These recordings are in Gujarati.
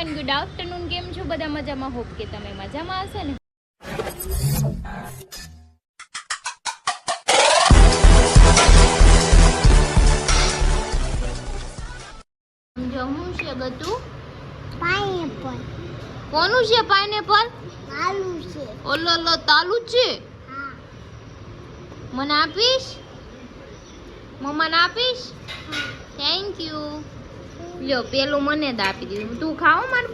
And good afternoon. કેમ છો બધા? મજામાં? હોપ કે તમે મજામાં હશો ને. જમવું છે બધું. પાઇનેપલ. કોનું છે પાઇનેપલ? આલુ છે. ઓલો તાલુ છે. હા. મને આપીશ? મમ્માને આપીશ? Thank you. લ્યો પેલું મને જ આપી દીધું. તું ખાવ મારું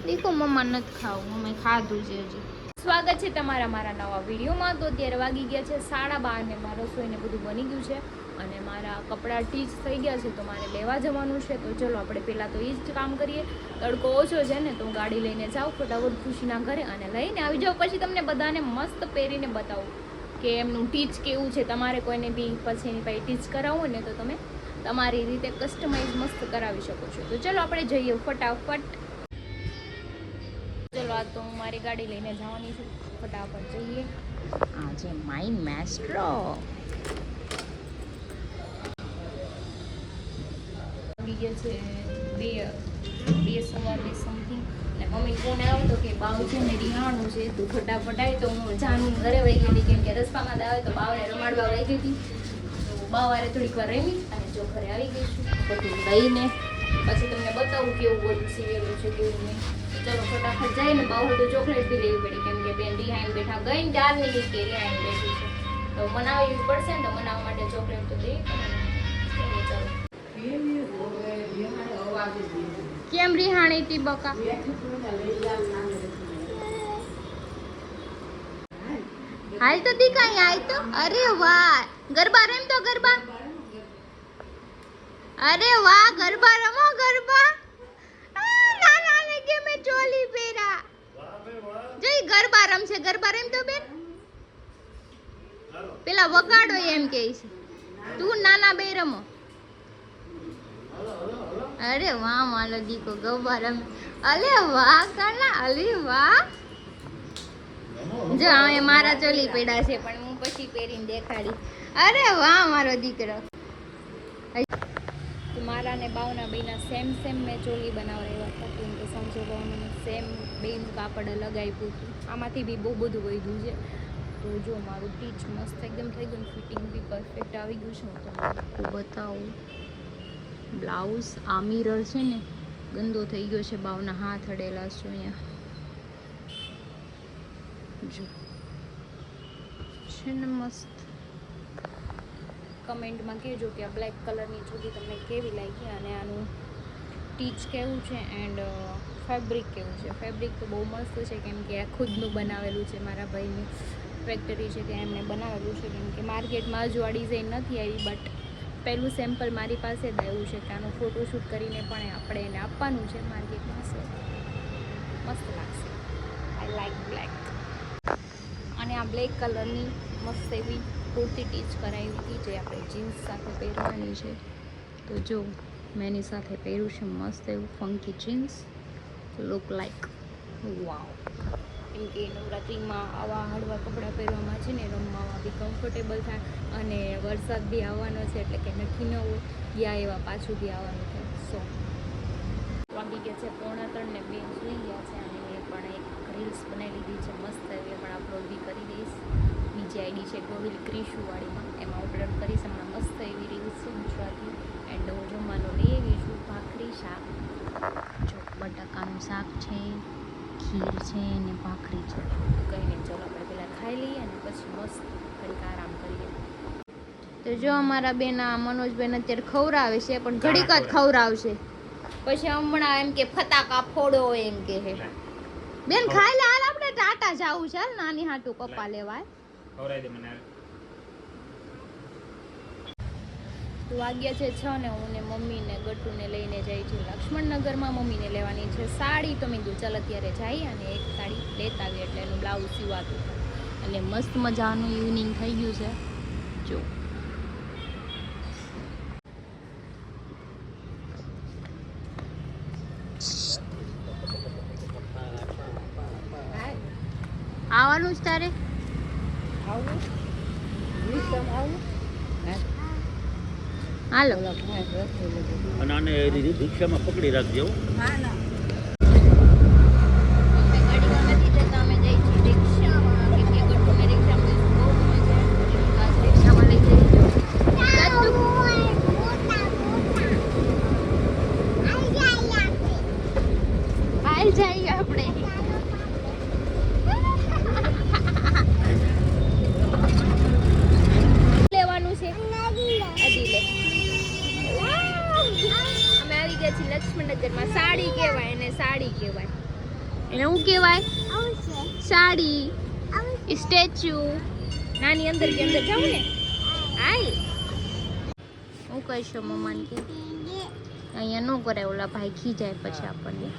દીકો? મમ્મા નથી ખાવું, મમ્મી ખાધું છે હજી. સ્વાગત છે તમારા મારા નવા વિડીયોમાં. તો અત્યારે વાગી ગયા છે 12:30 ને મારું રસોઈને બધું બની ગયું છે અને મારા કપડાં ટીચ થઈ ગયા છે તો મારે લેવા જવાનું છે. તો ચલો આપણે પહેલાં તો એ જ કામ કરીએ. તડકો ઓછો છે ને તો હું ગાડી લઈને જાઉં ફટાફટ ખુશીના ઘરે અને લઈને આવી જાઉં. પછી તમને બધાને મસ્ત પહેરીને બતાવું કે એમનું ટીચ કેવું છે. તમારે કોઈને બી પછી એની પાસે ટીચ કરાવવું ને તો તમે તમારી રીતે કસ્ટમાઇઝ મસ્ત કરાવી શકો છો. તો ચલો આપણે જઈએ ફટાફટ. ચલો આ તો હું મારી ગાડી લઈને જવાની છું. ફટાફટ જઈએ. આ છે માય મેસ્ટ્રો. આવી ગયા છે બે સવા 2 સમથિંગ અને મમ્મી ફોન આવ્યો તો કે બાવ છે ને રિહાણું છે તું ફટાફટ આવી. તો હું જાની ઘરે વહી ગઈ હતી કેમ કે રસ્તામાં આવે તો બાવને રમાડવા વહી ગઈ હતી. તો બાવારે થોડીક વાર રમી અને જો ઘરે આવી ગઈ છું બધું લઈને. પછી તમને બતાવું કેવું બધું સીવેલું છે કેવું નહીં. ચલો ફટાફટ જઈને બાવ તો ચોકલેટ બી લેવી પડી કેમ કે બેન રિહાઈને બેઠા ગઈ ને 4 મિનિટ કે રિહાઈને બેઠી છે તો બનાવવી પડશે ને. તો બનાવવા માટે ચોકલેટ તો દેવી પડે. ચલો કેમ રિહાણી તી બકા? હાલ તો દીકાઈ આય તો. અરે વાહ ગરબા રમ તો ગરબા. અરે વાહ ગરબા રમો ગરબા. નાના ને કે મે ચોલી પહેરા. જઈ ગરબા રમશે. ગરબા રમ તો બેન. પેલા વગાડો એમ કે છે તું નાના બે રમો. અરે વાહ મારો દીકો ગરબા રમે. અલે વાહ કાના. અલે વાહ. જો હવે મારા ચોલી પેડા છે પણ હું પછી પહેરીને દેખાડી. અરે વાહ મારો દીકરો. મારા ને બાવના બેના સેમ મેં ચોલી બનાવડાવ્યા હતા કેમ કે સમજો બાવનું સેમ બેનું કાપડ અલગ આપ્યું હતું. આમાંથી બી બહુ બધું વધ્યું છે. તો જો મારું ટીચ મસ્ત એકદમ થઈ ગયું. ફિટિંગ બી પરફેક્ટ આવી ગયું છે. હું તમને બતાવું. બ્લાઉઝ આ મિરર છે ને ગંદો થઈ ગયો છે. બાવના હાથ અડેલા છે અહીંયા જો છે ને મસ્ત. કમેન્ટમાં કહેજો કે આ બ્લેક કલરની ચોલી તમને કેવી લાગી અને આનું ટીચ કેવું છે એન્ડ ફેબ્રિક કેવું છે. ફેબ્રિક તો બહુ મસ્ત છે કેમ કે આ ખુદનું બનાવેલું છે. મારા ભાઈની ફેક્ટરી છે ત્યાં એમને બનાવેલું છે કેમ કે માર્કેટમાં હજુ આ ડિઝાઇન નથી આવી બટ પહેલું સેમ્પલ મારી પાસે જ આવ્યું છે કે આનું ફોટોશૂટ કરીને પણ આપણે એને આપવાનું છે માર્કેટમાં. સો મસ્ત લાગશે. I like black. અને આ બ્લેક કલરની મસ્ત એવી કુર્તી ટીચ કરાવી હતી જે આપણે જીન્સ સાથે પહેરવાની છે. તો જો મેં એની સાથે પહેર્યું છે મસ્ત એવું ફંકી જીન્સ. લુક લાઈક વાવ. કેમ કે નવરાત્રિમાં આવા હળવા કપડાં પહેરવામાં છે ને રમવામાં બી કમ્ફર્ટેબલ થાય અને વરસાદ બી આવવાનો છે એટલે કે નક્કી ન હોય ગયા એવા પાછું બી આવવાનું થાય. સો વાગી ગયા છે 2:45 ને બેન સુઈ ગયા છે અને મેં પણ એક રીલ્સ બનાવી લીધી છે મસ્ત એવી. પણ અપલોડ બી કરી દઈશ. બીજી આઈડી છે ગોવિલ ક્રિશુવાળીમાં એમાં અપલોડ કરીશ. હમણાં મસ્ત એવી રીલ્સ છે ગુજરાતી. એન્ડ હું જમવાનું લઈ આવી છું ભાખરી શાક. જો બટાકાનું શાક છે, ખીર છે અને ભાખરી છે. કંઈ નહીં ચલો આપણે પહેલાં ખાઈ લઈએ અને પછી મસ્ત ઘડીક આરામ કરીએ. તો જો અમારા બેન મનોજબેન અત્યારે ખવડાવે છે પણ ઘડીક જ ખવડાવશે પછી હમણાં એમ કે ફટાકા ફોડો એમ કે હે. બેન ખાઈ લે. હાલ આપણે ટાટા જાવું છે. હાલ નાની હાટું પપ્પા લેવાય. ખવડાવી દે મને. તો વાગ્યા છે 6 ને હું ને મમ્મીને ગટ્ટુને લઈને જાય છે લક્ષ્મણનગરમાં. મમ્મીને લેવાની છે સાડી. તો મેં કીધું ચાલ અત્યારે જઈએ અને એક સાડી લેતા આવીએ એટલે એનું બ્લાઉઝ સીવાતું અને મસ્ત મજાનું ઇવનિંગ થઈ ગયું છે. જો આવવાનું જ તારે? હાલો અને આને રિક્ષામાં પકડી રાખજો. હાલ જઈએ આપણે. લેવાનું છે અડી લે. અમે આવી ગયા છીએ લક્ષ્મણનગરમાં. સાડી કહેવાય એને, સાડી કહેવાય એને. શું કહેવાય? સાડી. સ્ટેચ્યુ નાની અંદર કે અંદર જાવ ને. હાલ હું કહીશ મમ્માને કે અહીંયા ન કરાય, ઓલા ભાઈ ખીજાય પછી આપણને.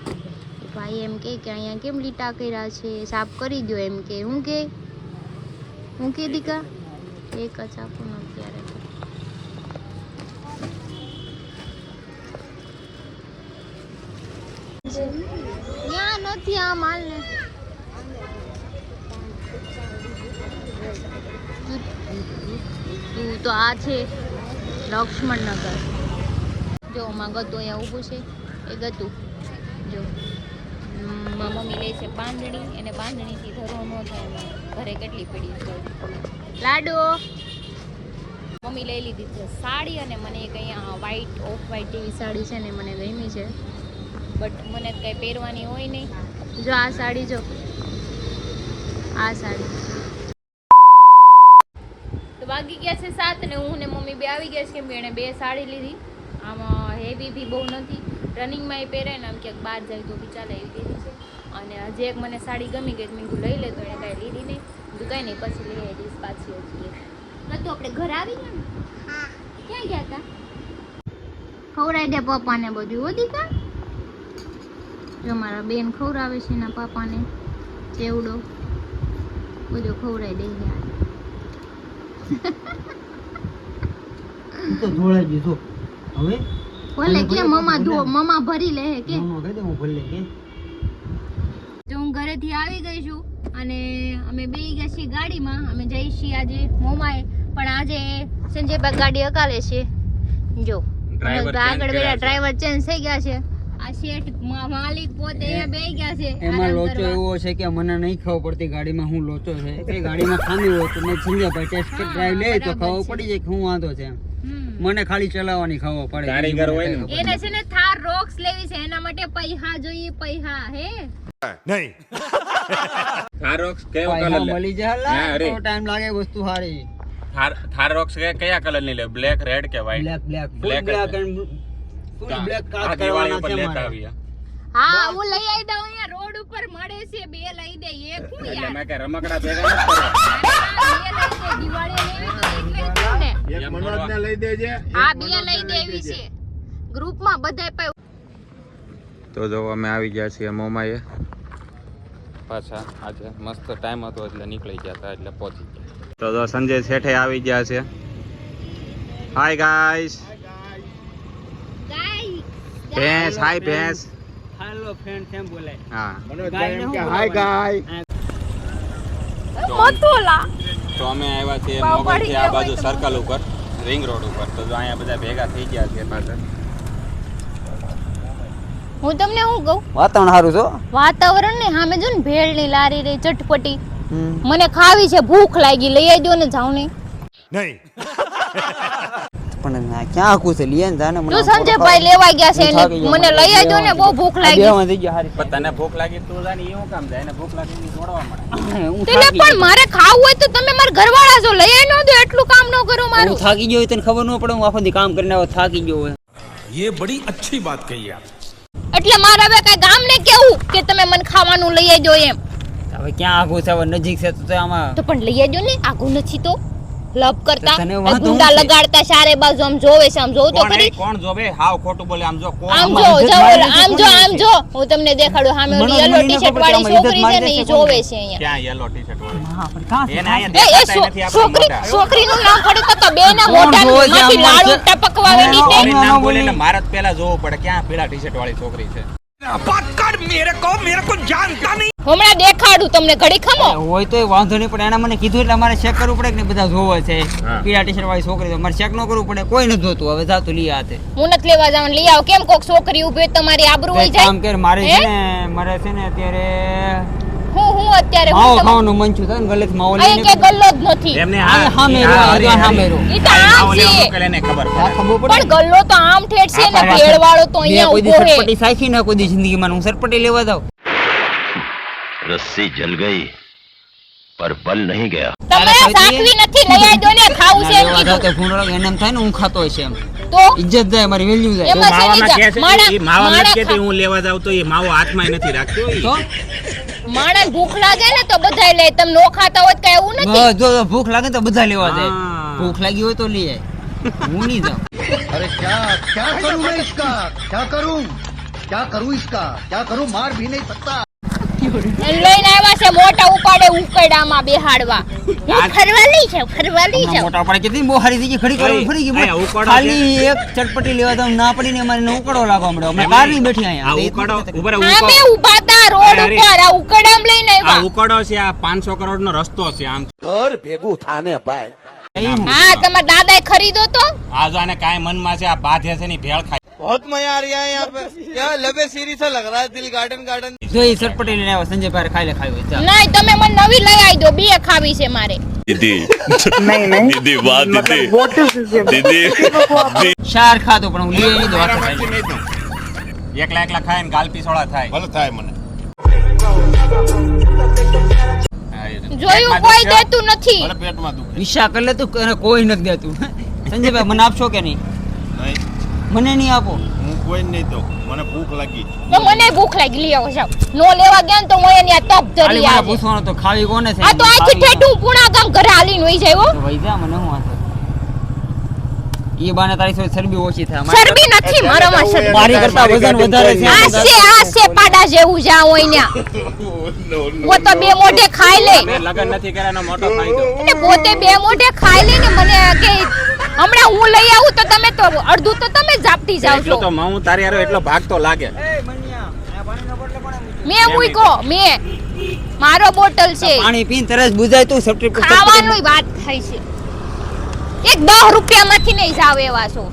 ભાઈ એમ કે અહીંયા કેમ લીટા કર્યા છે, સાફ કરી દો એમ કે. હું કે દીકા એક જ આપું ને અત્યારે. ત્યાં નથી આ માલ ને. તું તો આ છે લક્ષ્મણનગર. જો માં ગતું અહીંયા ઊભું છે એ ગતું. જો મમ્મી લે છે બાંધણી, એને બાંધણીથી ધરો ન થાય. ઘરે કેટલી પડી છે લાડુ. મમ્મી લઈ લીધી છે સાડી, અને મને એક અહીંયા વ્હાઈટ ઓફ વ્હાઈટ એવી સાડી છે ને મને ગમી છે, બટ મને કંઈ પહેરવાની હોય નહીં. જો આ સાડી, જો આ સાડી. તો વાગી ગયા છે 7 ને હું ને મમ્મી બે આવી ગયા છે કેમ કે એણે 2 સાડી લીધી. આમાં હેવી બી બહુ નથી, રનિંગમાં એ પહેરે ને આમ ક્યાંક બહાર જાય તો બી ચાલે એવી લીધી છે. અને હજી એક મને સાડી ગમી ગઈ, મેં લઈ લે, તો એને કાંઈ લીધી નહીં. તું કાંઈ નહીં, પછી લઈ આવીશ પાછી હજી એક. તો આપણે ઘર આવી ગયા ને. ક્યાં ગયા હતા? ખવડાવી દે પપ્પાને બધું. હોતી કા જો મારા બેન ખવડાવે છે એના પાપાને ચેવડો બધું ખવડાવી દે. તો ધોળાઈ દીધો હવે. ભલે કે મમ્મા ભરી લે કે. મમ્મા કહી દે હું ભરી લે કે. જો હું ઘરેથી આવી ગઈ છું અને અમે બેસી ગયા છીએ ગાડીમાં. અમે જઈ છીએ આજે મોમાએ, પણ આજે સંજયભાઈ ગાડી હકાલે છે. જો આગળ બેઠા ડ્રાઈવર ચેન્જ થઈ ગયા છે. આ શેઠ માલિક પોતે બેસી ગયા છે. એમાં લોચો એવો છે કે મને નહીં ખબર પડતી ગાડીમાં હું લોચો છે કે ગાડીમાં ખામી હોય તો મેં સંજયભાઈ ટેસ્ટ ડ્રાઈવ લે તો ખબર પડી જાય કે હું વાંધો છે. મને ખાલી ચલાવવાની ખબર પડે. કારીગર હોય ને એને છે ને થાર રોક્સ લેવી છે, એના માટે પૈસા જોઈએ. પૈસા હે નહીં. થારોક્સ કયો કલર લે? મળી જાય હા, અરે. તો ટાઈમ લાગે વસ્તુ સારી. થારોક્સ કયા કલર ની લે? બ્લેક, રેડ કે વ્હાઈટ? બ્લેક Black બ્લેક જ. એન્ડ ફૂલ બ્લેક કાચ આ દિવાળી કરવાના ઉપર છે લેતા મારે. આવ્યા. હા હું લઈ આવી દઉં. અહીંયા રોડ ઉપર મળે છે, 2 લઈ દે. એક હું એટલે યાર મેં કે રમકડા ભેગા નથી કરવા. દિવાળી લેવી તો એટલે જ ને. એક મનોજને લઈ દેજે. હા 2 લઈ દેવી છે ગ્રુપમાં બધાય પાય. તો જો અમે આવી ગયા છીએ મોમાએ પાછા. આજે મસ્ત ટાઈમ હતો એટલે નીકળી ગયા હતા, એટલે પહોંચી ગયા. તો જો સંજય શેઠે આવી ગયા છે. Hi guys. ભેંસ, હાય ભેંસ. હેલો ફ્રેન્ડ કેમ બોલાય? હા મનોજભાઈ એમ કે હાય ગાય. મતોલા તો અમે આવ્યા છીએ મોગલથી આ બાજુ સર્કલ ઉપર, રિંગ રોડ ઉપર. તો જો અહીંયા બધા ભેગા થઈ ગયા છે પાછા. હું તમને હું કહું, વાતાવરણ સારું છો. વાતાવરણ ને સામે જો ને ભેળ ની લારી રે ચટપટી. મને ખાવી છે, ભૂખ લાગી. લઈ આવી દો ને, જાવ ને. નહીં. પણ ના ક્યાં આખું છે લીએ ને જાને મને. તો સંજયભાઈ લેવા ગયા છે એને. મને લઈ આવી દો ને, બહુ ભૂખ લાગી. બેમાં થઈ ગયા હારી. પણ તને ભૂખ લાગી તું જાને એવું કામ જાય? એને ભૂખ લાગી ની દોડવા મળે. હું એટલે પણ મારે ખાવું હોય તો તમે મારા ઘરવાળા છો, લઈ આવી ન દો. એટલું કામ ન કરો મારું. થાકી ગયો હોય તને ખબર ન પડે. હું આખો દી કામ કરીને આવો થાકી ગયો હોય. ये बड़ी अच्छी बात कही आप. એટલે મારે હવે કઈ ગામ ને કેવું કે તમે મને ખાવાનું લઈ આવી દો એમ. હવે ક્યાં આખું છે? હવે નજીક છે તો આમાં તો પણ લઈ આવી દો ને. આગું નથી તો લપ કરતા તને વાંધો ગુંડા શું છે? લગાડતા ચારે બાજુ આમ જોવે છે. આમ જોવ તો ખરી. કોણ જોવે? હાવ ખોટું બોલે. આમ જો કોણ? આમ જો અમારી જો ઇજ્જત આમ જો આમ જો. હું તમને દેખાડું. સામે ઓલી મને યલો નહીં ટી-શર્ટ ખબર વાળી કે આમાં છોકરી છે ને ઇજ્જત એ જોવે છે અહીંયા. ક્યાં યલો ટી-શર્ટ વાળી? હા પણ કાં છે? એને અહીંયા એ દેખાતા નથી આપણે છોકરી મોટા. છોકરીનું નામ પડે તો બે ના કોણ મોઢા જોવે છે માંથી આમાં? લાડુ ટપકવા વેની છે. એનું નામ બોલે એટલે મારે જ પહેલા જોવું પડે ક્યાં પીળા ટી-શર્ટ વાળી છોકરી છે. હમણાં દેખાડું તમને. ઘડી ખમો. હોય તો વાંધો નહીં, પણ એને મને કીધું એટલે અમારે ચેક કરવું પડે કે નહીં બધા જોવે છે. હા. પીળા ટી-શર્ટ વાળી છોકરી તો મારે ચેક ન કરવું પડે. કોઈ નથી જોતું. હવે જાતું લઈ હાથે હું નથી લેવા જવાનું. લઈ આવો. કેમ કોક છોકરી ઊભી હોય તમારી આબરૂ વહી જાય. કામ કર. મારે હે? છે ને અત્યારે હું અત્યારે માવો હું ખાવાનું મન છું. થાય ને ગલેથી માવો અહીં લઈને કે ગલ્લો જ નથી. એમને હા, સામે હા, રહ્યો, હરી, હા, હરી. સામે રહ્યો. ઈ તો આમ આવો લેવો છે. મોકલે એને ખબર આ પડે. ખબર પડે પણ ગલ્લો તો આમ ઠેઠ છે ને ભેળ વાળો તો મેં અહીંયા કોઈ દી ઊભો છે. સરપટી સાખી ના કોઈ દી જિંદગીમાં. હું સરપટી લેવા જાઉં रस्सी जल गई पर बल नहीं गया। તમે સાખવી નથી લઈ આઈ દો ને ખાવું છે એમ લેવા જાવ કીધું તો ફૂંડળો કે એમ થાય ને હું ખાતો હશે એમ તો ઇજ્જત જાય મારી વેલ્યુ જાય એમાં માવામાં શેની કહે છે માણા- ઈ માવા માણા નથી કહેતી ખા- હું લેવા જાઉં તો એ માવો હાથમાં નથી રાખતો ઈ. તો માણસ ભૂખ લાગે ને તો બધાય લે તમે નો ખાતા હોય તો કઈ એવું નથી જો ભૂખ લાગે તો બધા લેવા જાય હા. ભૂખ લાગી હોય તો લઈ જાય હું નહીં જાઉં अरे क्या क्या करूं मैं इसका क्या करूं इसका क्या करूं मार भी नहीं सकता। એને લઈને આવ્યા છે મોટા ઉપાડે ઉકરડામાં બેહાડવા ફરવા લઈ જાવ હમણાં મોટા પડે કેટલી બહુ હારી થઈ ગઈ ખડી કરવા ફરી ગઈ અહીંયા ઉકાળો ખાલી એક ચટપટી લેવા તો ના પડીને અમારે ઉકળો લાગવા મળ્યો અમે કાર નહીં બેઠી આ અહીંયા ઉકાળો ઉભા રહો, અમે ઉકાળો. ઉભા તા રોડ અરે, ઉપર આ ઉકરડામાં લઈને આ આવ્યા ઉકાળો છે આ 500 કરોડનો રસ્તો છે આમ હા તમારા દાદાએ ખરીદો તો આ જો આને કાંઈ મનમાં છે આ બાધે છે ની ભેળ ખાય જો એ ચટપટી લઈને આવ્યો સંજય ભાઈ ખાઈ લે ખાઈ હોય ચાલ. નહીં તમે મને નવી લઈ આવી દો બે ખાવી છે મારે શાર ખાતો પણ હું લઈ નહીં દો હાથે ખાઈ લઉં. એકલા એકલા ખાય ને ગાલ પીસોળા થાય ભલે થાય મને હા, એ રીતે. જોયું પેટમાં કોઈ દુખે, દેતું નથી ભલે પેટમાં દુખે ઈચ્છા કરી લે તું અને કોઈ નથી દેતું સંજયભાઈ મને આપશો કે નહીં નહીં મને નહીં આપો હું કોઈ નહીં દઉં મને ભૂખ લાગી તો મને ભૂખ લાગી લઈ આવો જાવ નો લેવા ગયા ને તો હું એની આ તપ ખાલી ધરી મારે આજે પૂછવાનું તો ખાવી કોને છે આ તો આથી ઠેઠું પૂણા ગામ ઘરે હાલીને વઈ જાય હો તો ભાઈ જા મને હું વાંધો એ બાને તારી થોડી ચરબી ઓછી થાય અમારે ચરબી નથી મારામાં ચરબી મારી કરતા વજન વધારે છે આ છે પાડા જેવું જા હોય ને હું તો બે મોઢે ખાઈ લે મેં લગન નથી કર્યાનો મોટો ફાયદો એટલે પોતે બે મોઢે ખાઈ લે ને મને કે હમણાં હું લઈ આવું તો તમે તો અડધું તો તમે જ આપતી જાવ એટલો છો તો હું તારી હારે એટલો ભાગ તો લાગે મેં મૂકો મેં મારો બોટલ છે પાણી પીને તરસ બુજાય તું સપટી ખાવાનું વાત થાય છે એક 10 રૂપિયામાંથી નહીં જાવ એવા છો